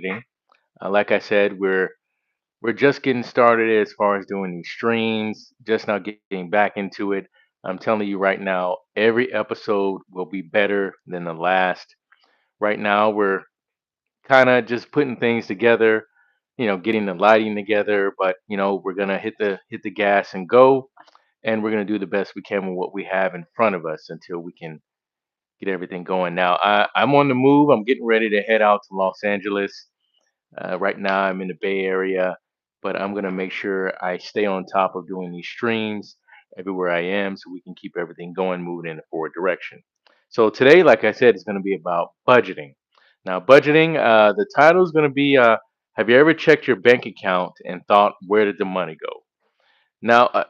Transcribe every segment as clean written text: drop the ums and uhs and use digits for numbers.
budgeting. Like I said, we're just getting started as far as doing these streams, just now getting back into it. I'm telling you right now, every episode will be better than the last. Right now, we're kind of just putting things together, getting the lighting together, but we're gonna hit the gas and go, and we're gonna do the best we can with what we have in front of us until we can get everything going. Now, I'm on the move. I'm getting ready to head out to Los Angeles. Right now, I'm in the Bay Area, but I'm gonna make sure I stay on top of doing these streams everywhere I am, so we can keep everything going, moving in a forward direction. So today, like I said, is gonna be about budgeting. Now, budgeting. The title is gonna be "Have you ever checked your bank account and thought, where did the money go?" Now,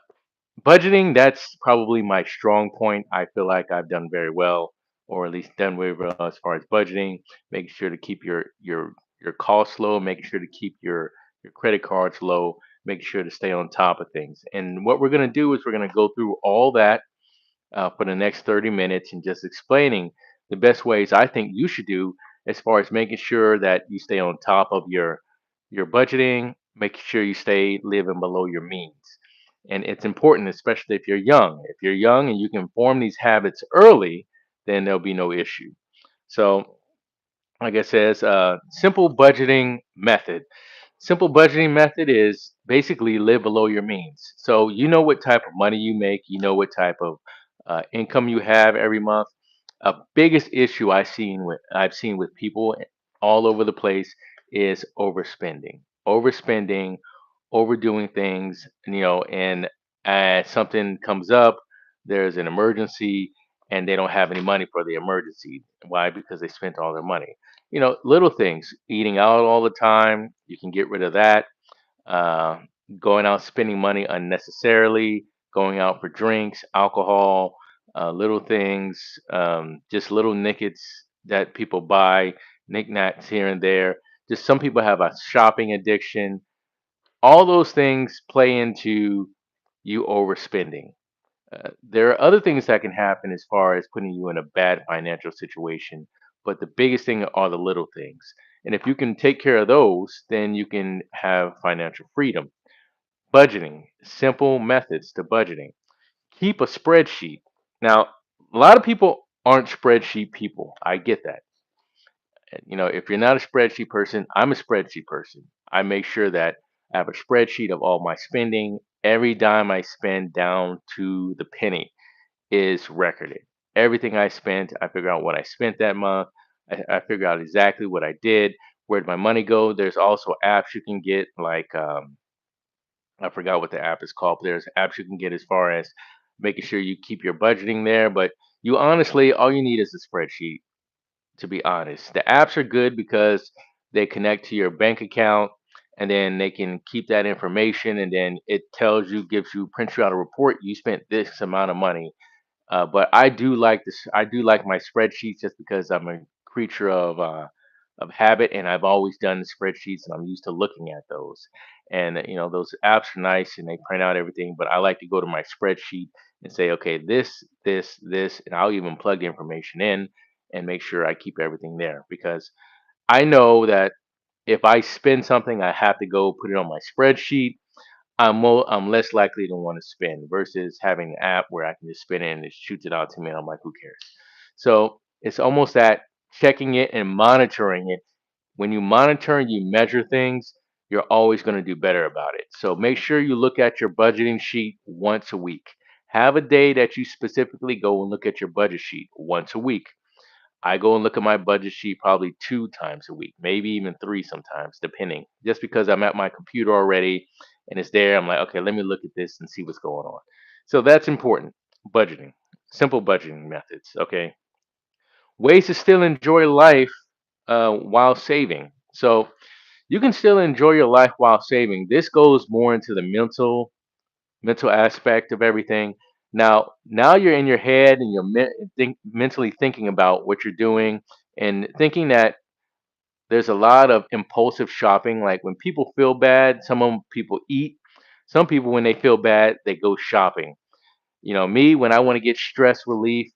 budgeting, that's probably my strong point. I feel like I've done very well, or at least done very well as far as budgeting, making sure to keep your costs low, making sure to keep your credit cards low, making sure to stay on top of things. And what we're going to do is we're going to go through all that for the next 30 minutes and just explaining the best ways I think you should do as far as making sure that you stay on top of your budgeting, making sure you stay living below your means. And it's important, especially if you're young. If you're young and you can form these habits early, then there'll be no issue. So, like I says, simple budgeting method. Simple budgeting method is basically live below your means. So you know what type of money you make, you know what type of income you have every month. A biggest issue I've seen with people all over the place is overspending, overspending, overdoing things. And as something comes up, there's an emergency, and they don't have any money for the emergency. Why? Because they spent all their money. Little things, eating out all the time, you can get rid of that. Uh, Going out spending money unnecessarily, going out for drinks, alcohol, little things, just little nickets that people buy, knickknacks here and there. Just some people have a shopping addiction. All those things play into you overspending. There are other things that can happen as far as putting you in a bad financial situation, but the biggest thing are the little things. And if you can take care of those, then you can have financial freedom. Budgeting, simple methods to budgeting. Keep a spreadsheet. Now, a lot of people aren't spreadsheet people. I get that. If you're not a spreadsheet person, I'm a spreadsheet person. I make sure that I have a spreadsheet of all my spending. Every dime I spend down to the penny is recorded. Everything I spent, I figure out what I spent that month. I figure out exactly what I did. Where'd my money go? There's also apps you can get, like I forgot what the app is called. But there's apps you can get as far as making sure you keep your budgeting there. But you honestly, all you need is a spreadsheet. To be honest, the apps are good because they connect to your bank account, and then they can keep that information, and then it tells you, gives you, prints you out a report. You spent this amount of money, but I do like this. I do like my spreadsheets just because I'm a creature of habit, and I've always done spreadsheets, and I'm used to looking at those. And those apps are nice, and they print out everything. But I like to go to my spreadsheet and say, okay, this, and I'll even plug the information in and make sure I keep everything there because I know that if I spend something, I have to go put it on my spreadsheet. I'm less likely to want to spend versus having an app where I can just spin it and it shoots it out to me and I'm like, who cares? So it's almost that checking it and monitoring it. When you monitor and you measure things, you're always going to do better about it. So make sure you look at your budgeting sheet once a week. Have a day that you specifically go and look at your budget sheet once a week. I go and look at my budget sheet probably 2 times a week, maybe even three sometimes, depending. Just because I'm at my computer already and it's there, I'm like, okay, let me look at this and see what's going on. So that's important. Budgeting, simple budgeting methods. Okay, ways to still enjoy life while saving. So you can still enjoy your life while saving. This goes more into the mental aspect of everything. Now you're in your head and you're mentally thinking about what you're doing and thinking that there's a lot of impulsive shopping. Like when people feel bad, people eat. Some people, when they feel bad, they go shopping. Me, when I want to get stress relief,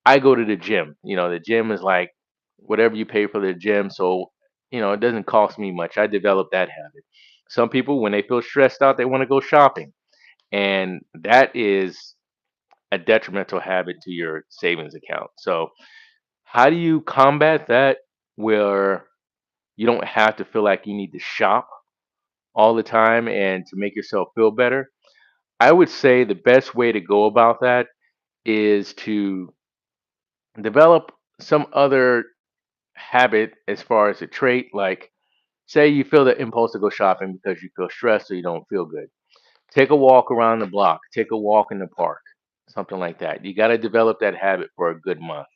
I go to the gym. The gym is like whatever you pay for the gym. So it doesn't cost me much. I developed that habit. Some people, when they feel stressed out, they want to go shopping, and that is a detrimental habit to your savings account. So, how do you combat that where you don't have to feel like you need to shop all the time and to make yourself feel better? I would say the best way to go about that is to develop some other habit as far as a trait. Like, say you feel the impulse to go shopping because you feel stressed or you don't feel good. Take a walk around the block, take a walk in the park, something like that. You got to develop that habit for a good month.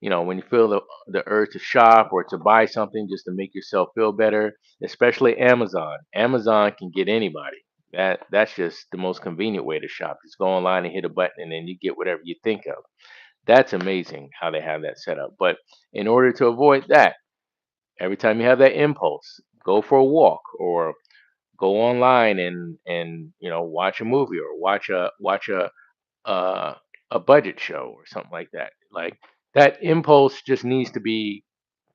When you feel the urge to shop or to buy something just to make yourself feel better, especially Amazon. Amazon can get anybody. That's just the most convenient way to shop. Just go online and hit a button and then you get whatever you think of. That's amazing how they have that set up. But in order to avoid that, every time you have that impulse, go for a walk or go online and watch a movie or watch uh, a budget show or something like that. Like that impulse just needs to be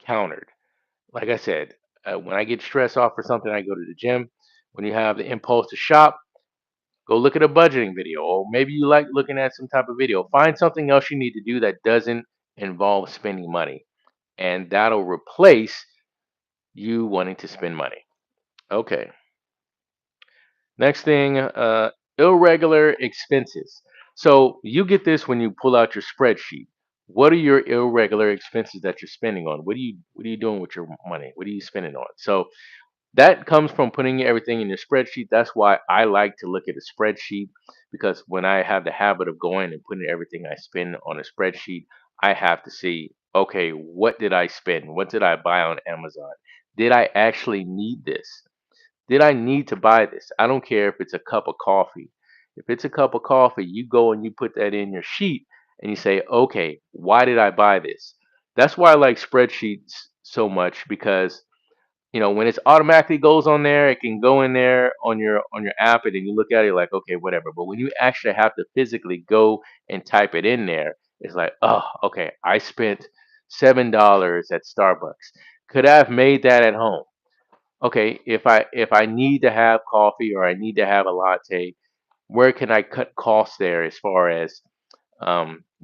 countered. Like I said, when I get stressed off for something, I go to the gym. When you have the impulse to shop, go look at a budgeting video, or maybe you like looking at some type of video. Find something else you need to do that doesn't involve spending money, and that'll replace you wanting to spend money. Okay. Next thing, irregular expenses. So you get this when you pull out your spreadsheet. What are your irregular expenses that you're spending on? What are you doing with your money? What are you spending on? So that comes from putting everything in your spreadsheet. That's why I like to look at a spreadsheet, because when I have the habit of going and putting everything I spend on a spreadsheet, I have to see, okay, what did I spend? What did I buy on Amazon? Did I actually need this? Did I need to buy this? I don't care if it's a cup of coffee. If it's a cup of coffee, you go and you put that in your sheet and you say, okay, why did I buy this? That's why I like spreadsheets so much, because when it's automatically goes on there, it can go in there on your app and then you look at it like, okay, whatever. But when you actually have to physically go and type it in there, it's like, oh, okay, I spent $7 at Starbucks. Could I have made that at home? Okay, if I need to have coffee or I need to have a latte, where can I cut costs there as far as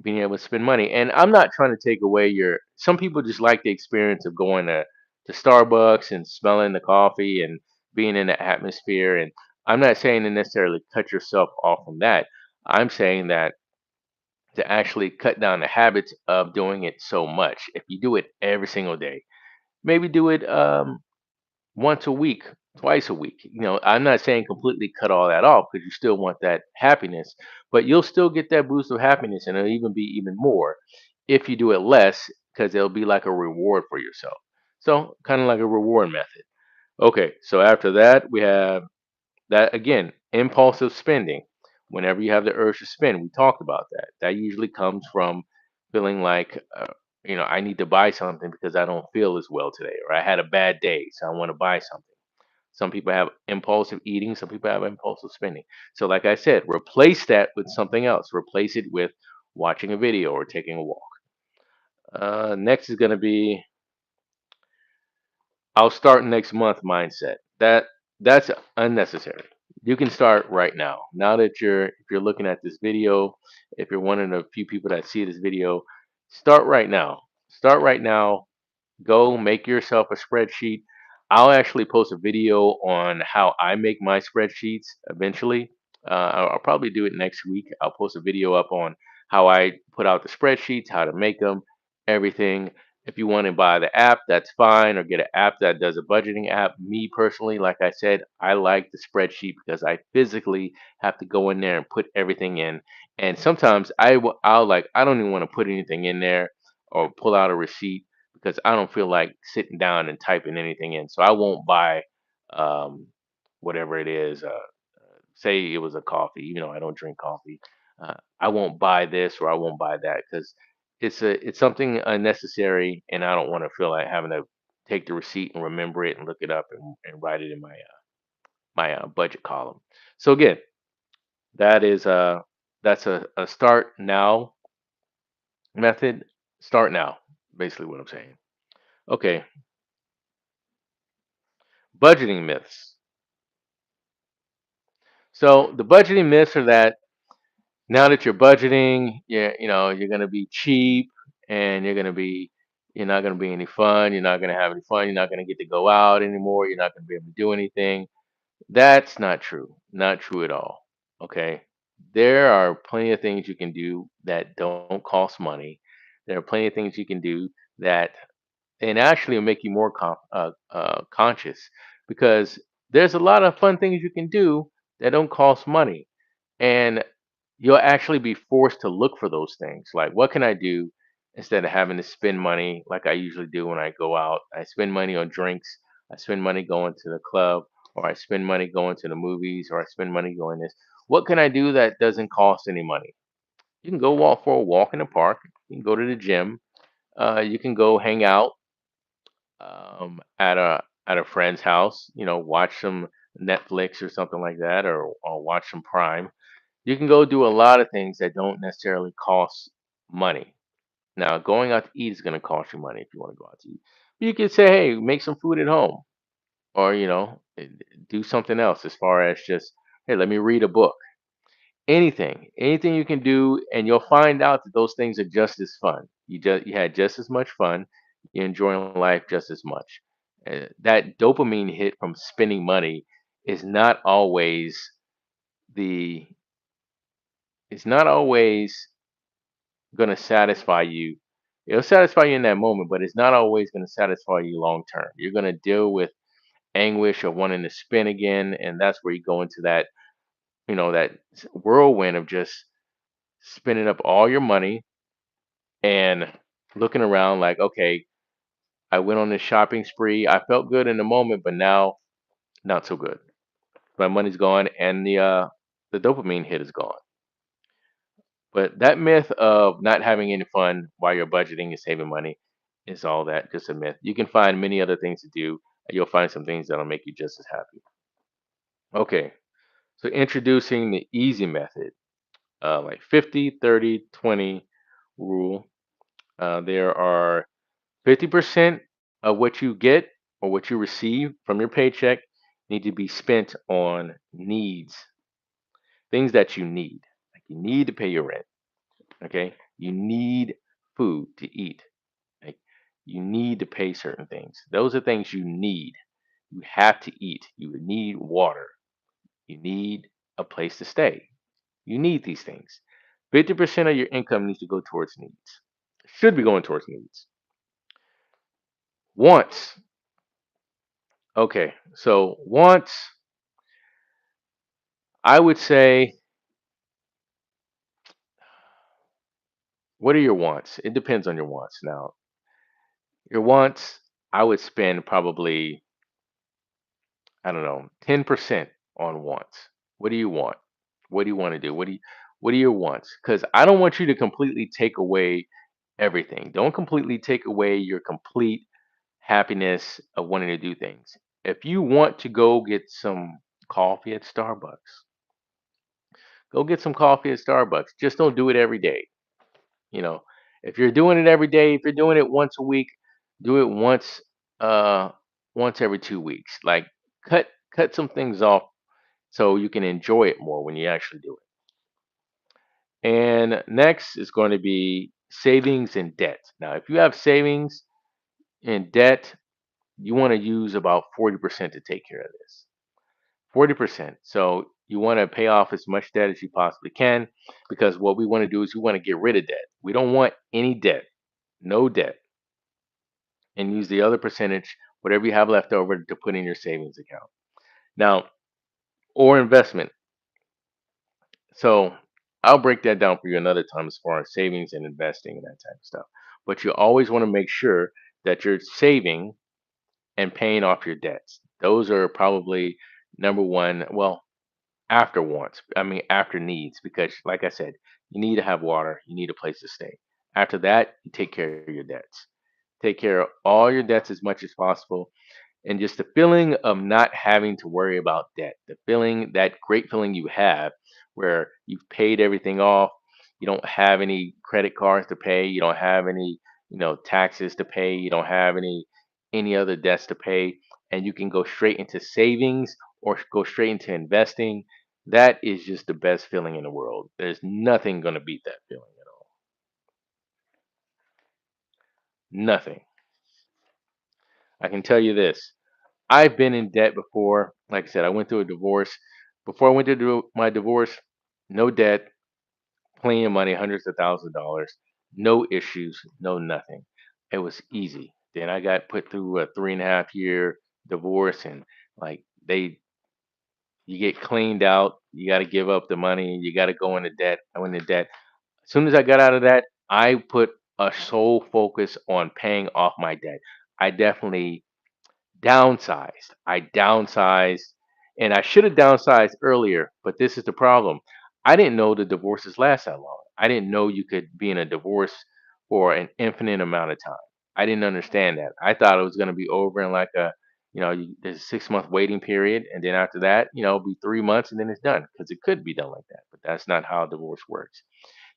being able to spend money? And I'm not trying to take away your. Some people just like the experience of going to Starbucks and smelling the coffee and being in the atmosphere. And I'm not saying to necessarily cut yourself off from that. I'm saying that to actually cut down the habits of doing it so much. If you do it every single day, maybe do it once a week, twice a week. I'm not saying completely cut all that off, because you still want that happiness, but you'll still get that boost of happiness, and it'll even be even more if you do it less, because it'll be like a reward for yourself. So, kind of like a reward method. Okay, so after that, we have that again, impulsive spending. Whenever you have the urge to spend, we talked about that. That usually comes from feeling like, I need to buy something because I don't feel as well today, or I had a bad day, so I want to buy something. Some people have impulsive eating, some people have impulsive spending. So, like I said, replace that with something else. Replace it with watching a video or taking a walk. Next is going to be, I'll start next month mindset. That's unnecessary. You can start right now. Now that if you're looking at this video, if you're one of the few people that see this video, start right now. Start right now. Go make yourself a spreadsheet. I'll actually post a video on how I make my spreadsheets eventually. I'll probably do it next week. I'll post a video up on how I put out the spreadsheets, how to make them, everything. If you want to buy the app, that's fine, or get an app that does a budgeting app. Me personally, like I said, I like the spreadsheet because I physically have to go in there and put everything in. And sometimes I don't even want to put anything in there or pull out a receipt, because I don't feel like sitting down and typing anything in. So I won't buy um, whatever it is. Say it was a coffee. I don't drink coffee. I won't buy this or I won't buy that, because it's something unnecessary, and I don't want to feel like having to take the receipt and remember it and look it up and write it in my budget column. So again, that is that's a start now method. Start now, basically what I'm saying. Okay, Budgeting myths. So the budgeting myths are that now that you're budgeting, you're gonna be cheap, and you're not gonna be any fun. You're not gonna have any fun. You're not gonna get to go out anymore. You're not gonna be able to do anything. That's not true. Not true at all. Okay. There are plenty of things you can do that don't cost money. There are plenty of things you can do that and actually will make you more conscious, because there's a lot of fun things you can do that don't cost money, and you'll actually be forced to look for those things. Like, what can I do instead of having to spend money like I usually do when I go out? I spend money on drinks, I spend money going to the club, or I spend money going to the movies, or I spend money going this. What can I do that doesn't cost any money? You can go walk for a walk in the park. You can go to the gym. You can go hang out at a friend's house. Watch some Netflix or something like that, or watch some Prime. You can go do a lot of things that don't necessarily cost money. Now, going out to eat is going to cost you money if you want to go out to eat. You could say, hey, make some food at home, or do something else as far as just, hey, let me read a book. Anything you can do, and you'll find out that those things are just as fun. You had just as much fun. You're enjoying life just as much. That dopamine hit from spending money is not always the it's not always going to satisfy you. It'll satisfy you in that moment, but it's not always going to satisfy you long term. You're going to deal with anguish of wanting to spin again, and that's where you go into that whirlwind of just spending up all your money and looking around like, okay, I went on this shopping spree. I felt good in the moment, but now not so good. My money's gone, and the dopamine hit is gone. But that myth of not having any fun while you're budgeting and saving money is all that, just a myth. You can find many other things to do, and you'll find some things that'll make you just as happy. Okay, so introducing the easy method, like 50-30-20 rule. There are 50% of what you get or what you receive from your paycheck need to be spent on needs, things that you need. Like, you need to pay your rent. Okay, you need food to eat. Like, you need to pay certain things. Those are things you need. You have to eat. You need water. You need a place to stay. You need these things. 50% of your income needs to go towards needs. Should be going towards needs. Wants. Okay, so wants, I would say, what are your wants? It depends on your wants. Now, your wants, I would spend probably, I don't know, 10% on wants. What do you want? What do you want to do? What are your wants? Because I don't want you to completely take away everything. Don't completely take away your complete happiness of wanting to do things. If you want to go get some coffee at Starbucks, go get some coffee at Starbucks. Just don't do it every day. You know, if you're doing it every day, if you're doing it once a week, do it uh once every 2 weeks. Like, cut some things off so you can enjoy it more when you actually do it. And next is going to be savings and debt. Now, if you have savings and debt, you want to use about 40% to take care of this. 40%. So you want to pay off as much debt as you possibly can, because what we want to do is we want to get rid of debt. We don't want any debt, no debt, and use the other percentage, whatever you have left over, to put in your savings account. Now, or investment. So I'll break that down for you another time as far as savings and investing and that type of stuff. But you always want to make sure that you're saving and paying off your debts. Those are probably number one. Well, after wants, I mean, after needs, because like I said, you need to have water, you need a place to stay. After that, you take care of your debts. Take care of all your debts as much as possible, and just the feeling of not having to worry about debt, that great feeling you have where you've paid everything off, you don't have any credit cards to pay, you don't have any taxes to pay, you don't have any other debts to pay. and you can go straight into savings or go straight into investing, that is just the best feeling in the world. There's nothing going to beat that feeling at all. Nothing. I can tell you this. I've been in debt before. Like I said, I went through a divorce. Before I went through my divorce, no debt, plenty of money, hundreds of thousands of dollars, no issues, no nothing. It was easy. Then I got put through a 3.5 year divorce, and like they, you get cleaned out. You got to give up the money. You got to go into debt. I went into debt. As soon as I got out of that, I put a sole focus on paying off my debt. I definitely downsized. I downsized, and I should have downsized earlier, but this is the problem. I didn't know the divorces last that long. I didn't know you could be in a divorce for an infinite amount of time. I didn't understand that. I thought it was going to be over in like a, there's a 6 month waiting period, and then after that, it'll be 3 months, and then it's done because it could be done like that. But that's not how divorce works.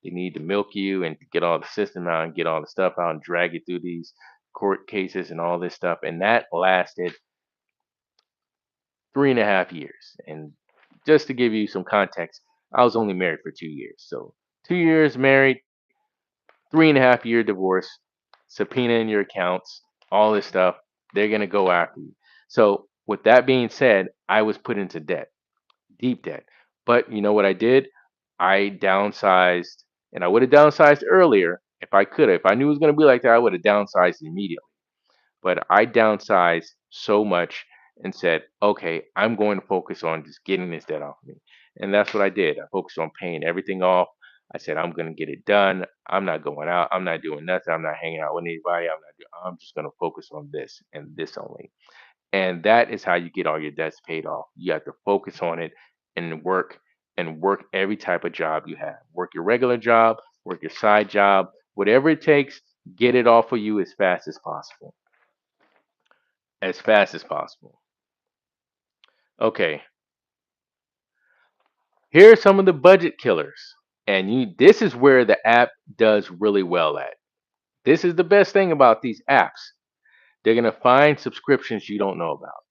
They need to milk you and get all the system out and get all the stuff out and drag you through these court cases and all this stuff. And that lasted 3.5 years. And just to give you some context, I was only married for 2 years. So 2 years married, 3.5 year divorce, subpoena in your accounts, all this stuff. They're gonna go after you. So with that being said, I was put into debt, deep debt. But you know what I did? I downsized, and I would have downsized earlier if I could have. If I knew it was gonna be like that, I would have downsized immediately. But I downsized so much and said, okay, I'm going to focus on just getting this debt off of me. And that's what I did. I focused on paying everything off. I said, I'm going to get it done. I'm not going out. I'm not doing nothing. I'm not hanging out with anybody. I'm just going to focus on this and this only. And that is how you get all your debts paid off. You have to focus on it and work every type of job you have. Work your regular job, work your side job, whatever it takes, get it off of you as fast as possible. As fast as possible. Okay, here are some of the budget killers. And this is where the app does really well at. This is the best thing about these apps. They're going to find subscriptions you don't know about.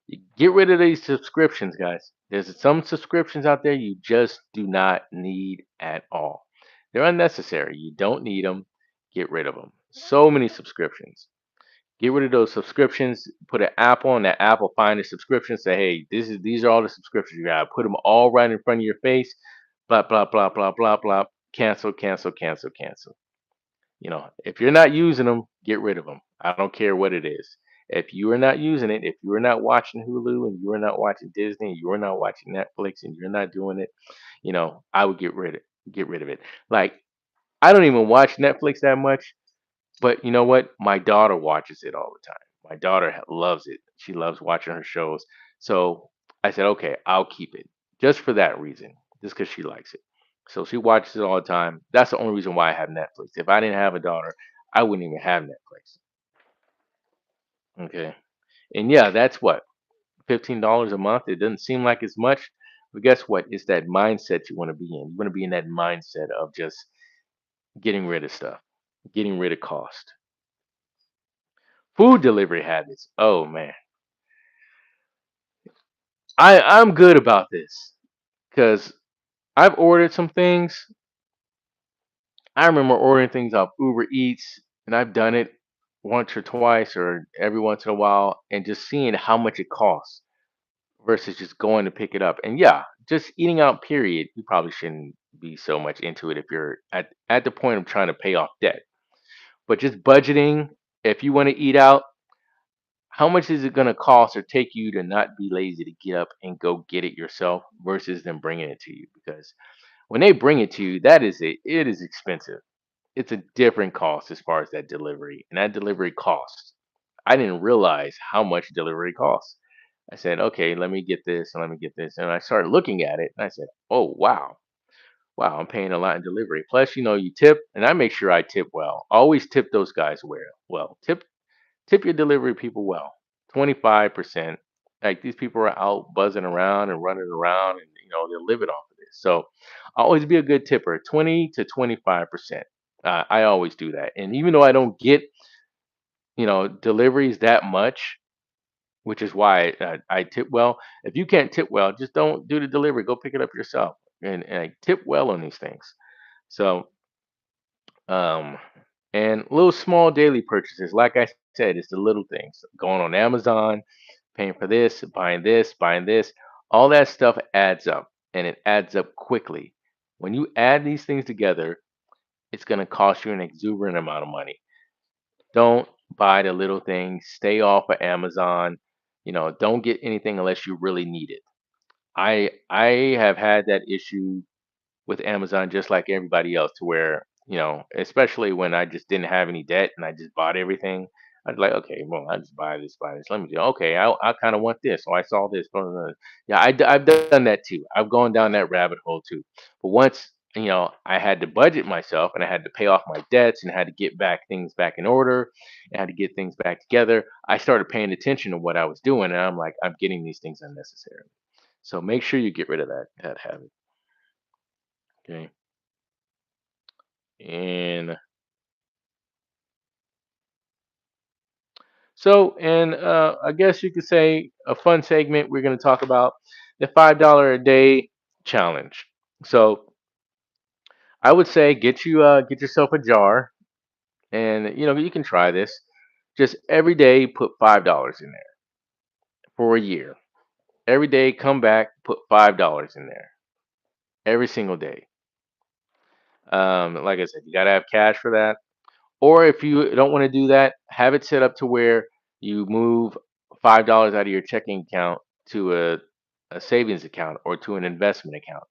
You get rid of these subscriptions, guys. There's some subscriptions out there you just do not need at all. They're unnecessary. You don't need them. Get rid of them. So many subscriptions. Get rid of those subscriptions. Put an app on that app will find the subscription. Say, hey, these are all the subscriptions you got. Put them all right in front of your face. Blah blah blah blah blah blah. Cancel, cancel, cancel, cancel. If you're not using them, get rid of them. I don't care what it is. If you are not using it, if you are not watching Hulu and you are not watching Disney, and you are not watching Netflix, and you're not doing it, I would get rid of it. Like I don't even watch Netflix that much. But you know what? My daughter watches it all the time. My daughter loves it. She loves watching her shows. So I said, okay, I'll keep it just for that reason, just because she likes it. So she watches it all the time. That's the only reason why I have Netflix. If I didn't have a daughter, I wouldn't even have Netflix. Okay. And yeah, that's what, $15 a month. It doesn't seem like it's much, but guess what? It's that mindset you want to be in. You want to be in that mindset of just getting rid of stuff, getting rid of cost. Food delivery habits. Oh man, I'm good about this because I've ordered some things. I remember ordering things off Uber Eats, and I've done it once or twice or every once in a while, and just seeing how much it costs versus just going to pick it up. And yeah, just eating out. Period. You probably shouldn't be so much into it if you're at the point of trying to pay off debt. But just budgeting. If you want to eat out, how much is it going to cost or take you to not be lazy to get up and go get it yourself versus them bringing it to you? Because when they bring it to you, it is expensive. It's a different cost as far as that delivery, and that delivery cost. I didn't realize how much delivery costs. I said, okay, let me get this and let me get this, and I started looking at it, and I said, oh wow, wow, I'm paying a lot in delivery. Plus, you tip, and I make sure I tip well. Always tip those guys well. Tip your delivery people well. 25%. Like these people are out buzzing around and running around, and they're living off of this. So always be a good tipper. 20 to 25%. I always do that. And even though I don't get, deliveries that much, which is why I tip well. If you can't tip well, just don't do the delivery. Go pick it up yourself, and I tip well on these things. So, um, and little small daily purchases, like I said, it's the little things. Going on Amazon, paying for this, buying this, all that stuff adds up, and it adds up quickly. When you add these things together, it's going to cost you an exuberant amount of money. Don't buy the little things. Stay off of Amazon. Don't get anything unless you really need it. I have had that issue with Amazon just like everybody else to where, especially when I just didn't have any debt and I just bought everything. I was like, okay, well, I just buy this. Let me do. Okay, I kind of want this. So I saw this. Blah, blah, blah. Yeah, I've done that too. I've gone down that rabbit hole too. But once, I had to budget myself and I had to pay off my debts and had to get back things back in order and had to get things back together. I started paying attention to what I was doing and I'm like, I'm getting these things unnecessarily. So make sure you get rid of that habit. Okay. And I guess you could say a fun segment. We're going to talk about the $5 a day challenge. So I would say get yourself a jar, and you can try this. Just every day, put $5 in there for a year. Every day, come back, put $5 in there every single day. Like I said, you got to have cash for that. Or if you don't want to do that, have it set up to where you move $5 out of your checking account to a savings account or to an investment account.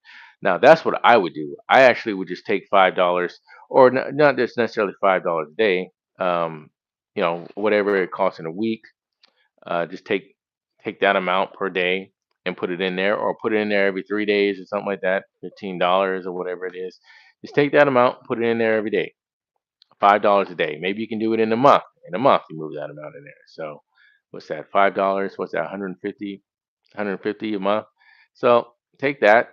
Now that's what I would do. I actually would just take $5, or not just necessarily $5 a day. Whatever it costs in a week. Just take that amount per day and put it in there, or put it in there every 3 days or something like that. $15 or whatever it is. Just take that amount, put it in there every day. $5 a day. Maybe you can do it in a month. In a month, you move that amount in there. So, what's that? $5. What's that? 150, 150 a month. So take that,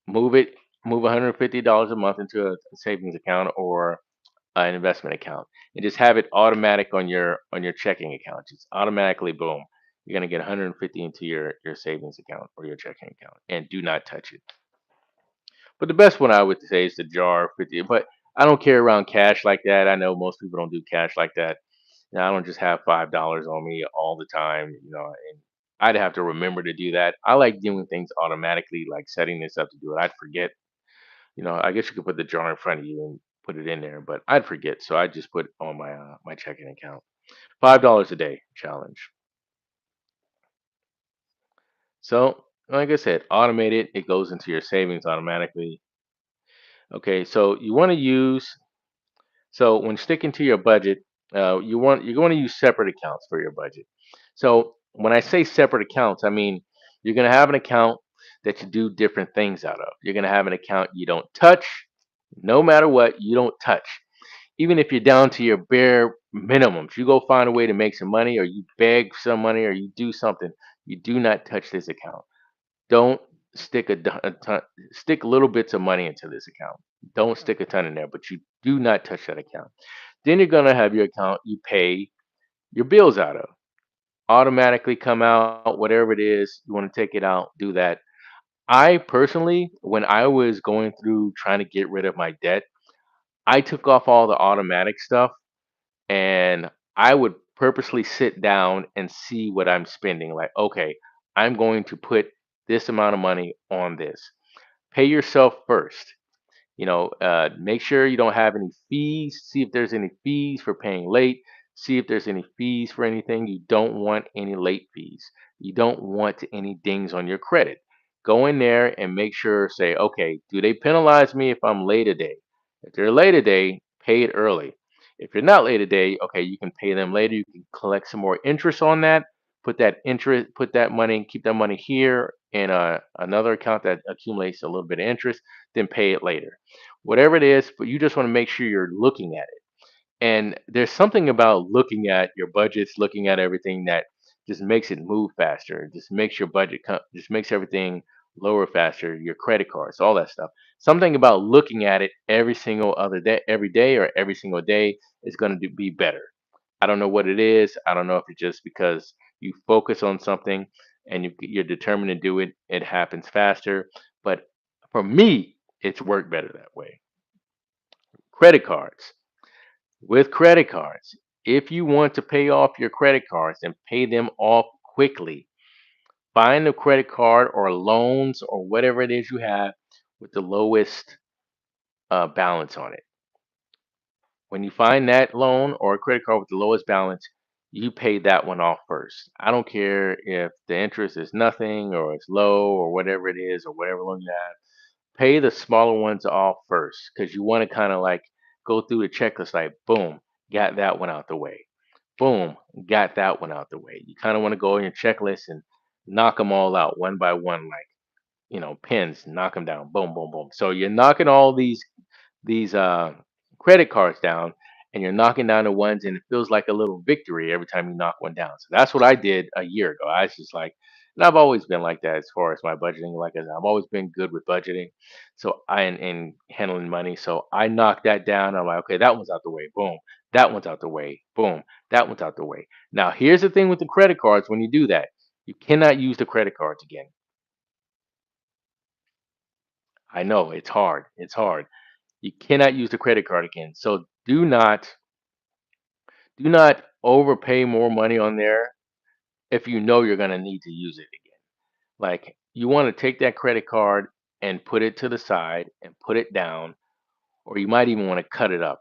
move it, move $150 a month into a savings account or an investment account, and just have it automatic on your checking account. Just automatically, boom, you're gonna get 150 into your savings account or your checking account, and do not touch it. But the best one I would say is the jar 50. But I don't carry around cash like that. I know most people don't do cash like that. I don't just have $5 on me all the time, and I'd have to remember to do that. I like doing things automatically, like setting this up to do it. I'd forget. I guess you could put the jar in front of you and put it in there, but I'd forget. So I just put on my checking account. $5 a day challenge. So like I said, automate it. It goes into your savings automatically. Okay, so you want to use So when sticking to your budget, you're going to use separate accounts for your budget. So when I say separate accounts, I mean you're going to have an account that you do different things out of. You're going to have an account you don't touch, no matter what, you don't touch. Even if you're down to your bare minimums, you go find a way to make some money, or you beg some money, or you do something. You do not touch this account. Don't stick a ton, stick little bits of money into this account. Don't stick a ton in there, but you do not touch that account. Then you're gonna have your account you pay your bills out of. Automatically come out, whatever it is, you want to take it out, do that. I personally, when I was going through trying to get rid of my debt, I took off all the automatic stuff, and I would purposely sit down and see what I'm spending. Like, okay, I'm going to put this amount of money on this. Pay yourself first. Make sure you don't have any fees. See if there's any fees for paying late. See if there's any fees for anything. You don't want any late fees. You don't want any dings on your credit. Go in there and make sure, say, okay, do they penalize me if I'm late a day? If they're late a day, pay it early. If you're not late a day, okay, you can pay them later. You can collect some more interest on that. Put that money, keep that money here in another account that accumulates a little bit of interest, then pay it later. Whatever it is, but you just want to make sure you're looking at it. And there's something about looking at your budgets, looking at everything that just makes it move faster. Just makes your just makes everything lower faster. Your credit cards, all that stuff. Something about looking at it every single other day, every day or every single day is going to be better. I don't know what it is. I don't know if it's just because You focus on something and you're determined to do it, it happens faster. But for me, it's worked better that way. Credit cards. With credit cards, if you want to pay off your credit cards and pay them off quickly, find a credit card or loans or whatever it is you have with the lowest balance on it. When you find that loan or a credit card with the lowest balance, you pay that one off first. I don't care if the interest is nothing or it's low or whatever it is or whatever loan you have. Pay the smaller ones off first because you want to kind of like go through the checklist like, boom, got that one out the way. Boom, got that one out the way. You kind of want to go in your checklist and knock them all out one by one, like, pins, knock them down. Boom, boom, boom. So you're knocking all these credit cards down and you're knocking down the ones and it feels like a little victory every time you knock one down. So that's what I did a year ago. I was just like, and I've always been like that as far as my budgeting. Like I said, I've always been good with budgeting. So I and handling money. So I knocked that down. I'm like, okay, that one's out the way. Boom. That one's out the way. Boom. That one's out the way. Now here's the thing with the credit cards when you do that. You cannot use the credit cards again. I know it's hard. It's hard. You cannot use the credit card again. So do not overpay more money on there if you know you're going to need to use it again. Like you want to take that credit card and put it to the side and put it down, or you might even want to cut it up.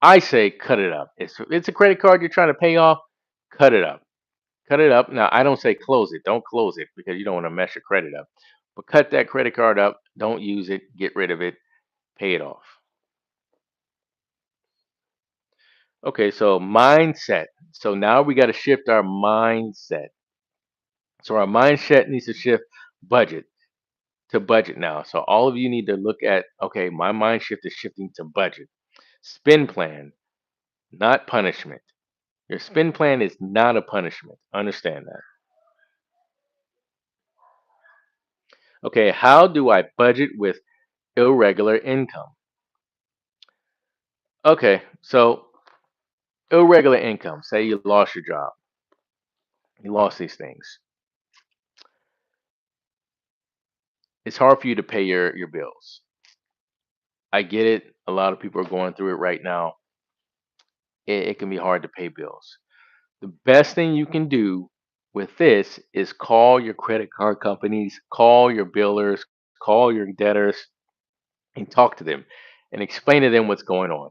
I say cut it up. It's a credit card you're trying to pay off, cut it up. Cut it up. Now, I don't say close it. Don't close it because you don't want to mess your credit up. But cut that credit card up. Don't use it. Get rid of it. Pay it off. Okay, so mindset. So now we got to shift our mindset. So our mindset needs to shift budget to budget now. So all of you need to look at, okay, my mind shift is shifting to budget. Spend plan, not punishment. Your spend plan is not a punishment. Understand that. Okay, how do I budget with irregular income? Okay, so irregular income, say you lost your job, you lost these things. It's hard for you to pay your bills. I get it. A lot of people are going through it right now. It can be hard to pay bills. The best thing you can do with this is call your credit card companies, call your billers, call your debtors, and talk to them and explain to them what's going on.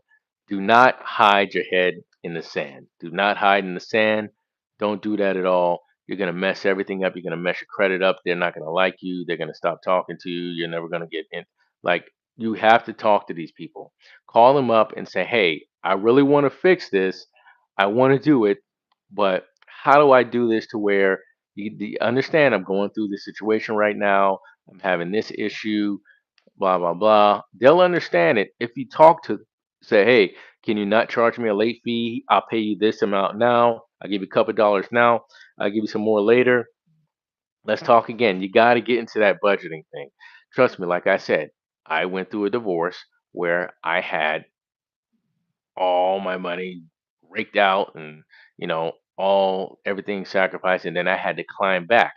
Do not hide your head in the sand. Do not hide in the sand. Don't do that at all. You're going to mess everything up. You're going to mess your credit up. They're not going to like you. They're going to stop talking to you. You're never going to get in. Like, you have to talk to these people. Call them up and say, hey, I really want to fix this. I want to do it. But how do I do this to where you understand I'm going through this situation right now? I'm having this issue, blah blah blah. They'll understand it if you talk to say, hey, can you not charge me a late fee? I'll pay you this amount now. I'll give you a couple dollars now. I'll give you some more later. Let's talk again. You got to get into that budgeting thing. Trust me, like I said, I went through a divorce where I had all my money raked out and all everything sacrificed, and then I had to climb back.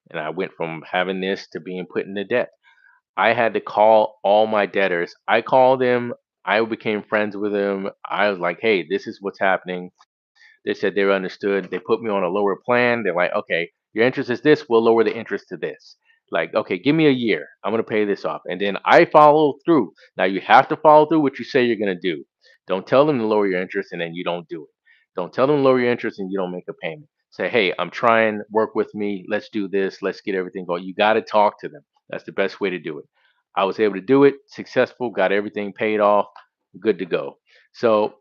And I went from having this to being put into debt. I had to call all my debtors. I called them. I became friends with them. I was like, hey, this is what's happening. They said they understood. They put me on a lower plan. They're like, okay, your interest is this. We'll lower the interest to this. Like, okay, give me a year. I'm going to pay this off. And then I follow through. Now, you have to follow through what you say you're going to do. Don't tell them to lower your interest and then you don't do it. Don't tell them to lower your interest and you don't make a payment. Say, hey, I'm trying, work with me. Let's do this. Let's get everything going. You got to talk to them. That's the best way to do it. I was able to do it, successful, got everything paid off, good to go. So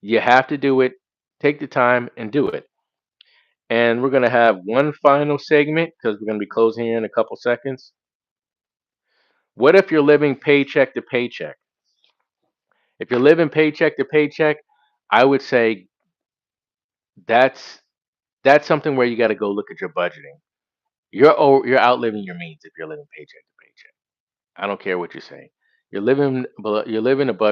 you have to do it. Take the time and do it. And we're going to have one final segment because we're going to be closing here in a couple seconds. What if you're living paycheck to paycheck? If you're living paycheck to paycheck, I would say that's that's something where you got to go look at your budgeting. You're outliving your means if you're living paycheck to paycheck. I don't care what you say. You're living above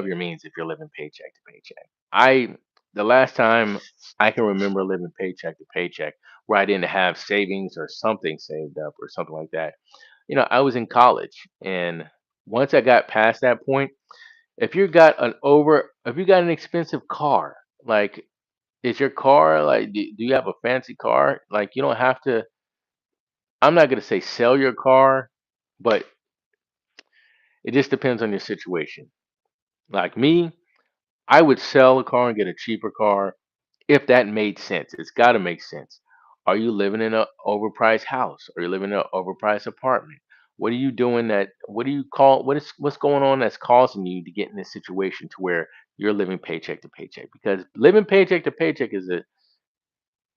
your means if you're living paycheck to paycheck. the last time I can remember living paycheck to paycheck where I didn't have savings or something saved up or something like that. I was in college, and once I got past that point, if you got an expensive car, like, is your car like, do you have a fancy car? Like, you don't have to. I'm not gonna say sell your car, but it just depends on your situation. Like me, I would sell a car and get a cheaper car if that made sense. It's got to make sense. Are you living in an overpriced house? Are you living in an overpriced apartment? What are you doing what do you call what's going on that's causing you to get in this situation to where you're living paycheck to paycheck? Because living paycheck to paycheck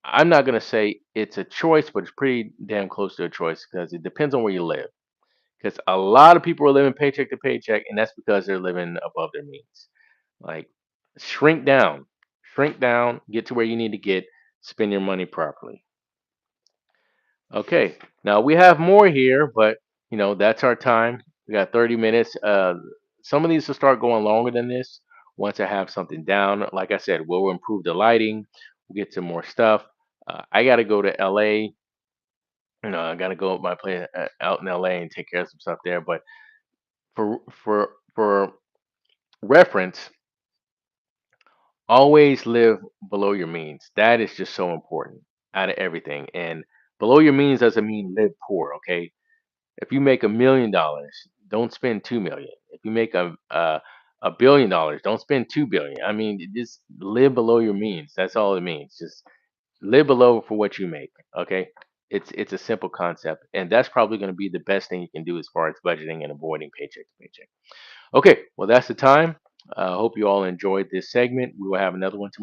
I'm not going to say it's a choice, but it's pretty damn close to a choice because it depends on where you live. Because a lot of people are living paycheck to paycheck, and that's because they're living above their means. Like, shrink down, shrink down, get to where you need to get, spend your money properly. Okay, now we have more here, but that's our time. We got 30 minutes. Some of these will start going longer than this once I have something down. Like I said, we'll improve the lighting, we'll get some more stuff. I got to go to LA. I got to go with my place out in LA and take care of some stuff there. But for reference, always live below your means. That is just so important out of everything. And below your means doesn't mean live poor. Okay, if you make $1 million, don't spend 2 million. If you make a $1 billion, don't spend 2 billion. I mean, just live below your means. That's all it means. Just live below for what you make. Okay, it's a simple concept, and that's probably going to be the best thing you can do as far as budgeting and avoiding paycheck to paycheck. Okay, well, that's the time. I hope you all enjoyed this segment. We will have another one tomorrow.